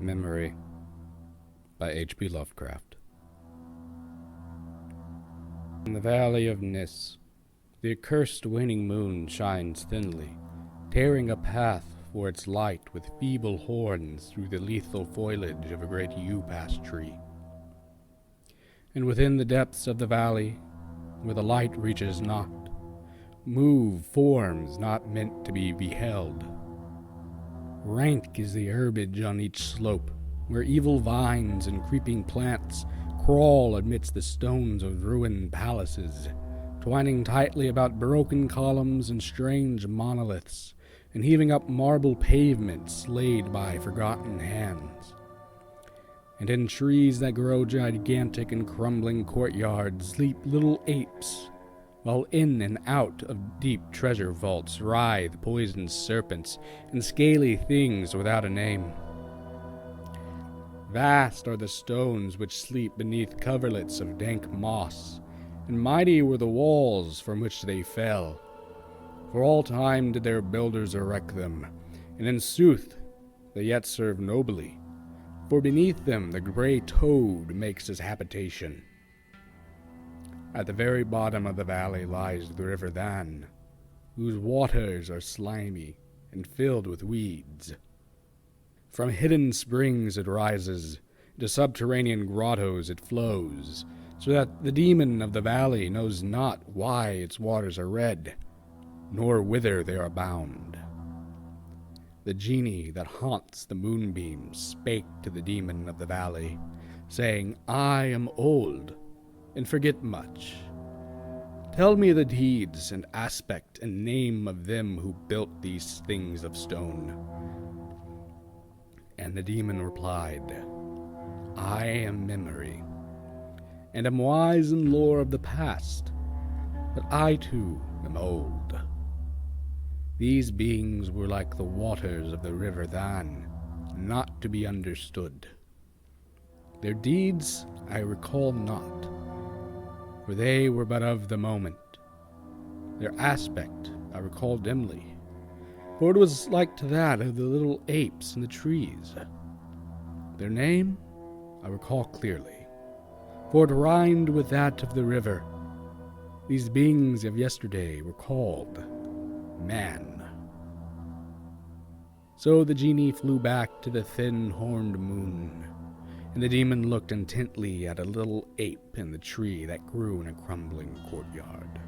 Memory by H.P. Lovecraft. In the valley of Nis, the accursed waning moon shines thinly, tearing a path for its light with feeble horns through the lethal foliage of a great yew-pass tree. And within the depths of the valley, where the light reaches not, move forms not meant to be beheld. Rank is the herbage on each slope, where evil vines and creeping plants crawl amidst the stones of ruined palaces, twining tightly about broken columns and strange monoliths, and heaving up marble pavements laid by forgotten hands. And in trees that grow gigantic in crumbling courtyards sleep little apes, while in and out of deep treasure vaults writhe poisoned serpents and scaly things without a name. Vast are the stones which sleep beneath coverlets of dank moss, and mighty were the walls from which they fell. For all time did their builders erect them, and in sooth they yet serve nobly, for beneath them the grey toad makes his habitation. At the very bottom of the valley lies the river Than, whose waters are slimy and filled with weeds. From hidden springs it rises, into subterranean grottos it flows, so that the demon of the valley knows not why its waters are red, nor whither they are bound. The genie that haunts the moonbeams spake to the demon of the valley, saying, "I am old, and forget much. Tell me the deeds and aspect and name of them who built these things of stone." And the demon replied, "I am Memory, and am wise in lore of the past, but I too am old. These beings were like the waters of the river Than, not to be understood. Their deeds I recall not, for they were but of the moment. Their aspect I recall dimly, for it was like to that of the little apes in the trees. Their name I recall clearly, for it rhymed with that of the river. These beings of yesterday were called Man." So the genie flew back to the thin-horned moon, and the demon looked intently at a little ape in the tree that grew in a crumbling courtyard.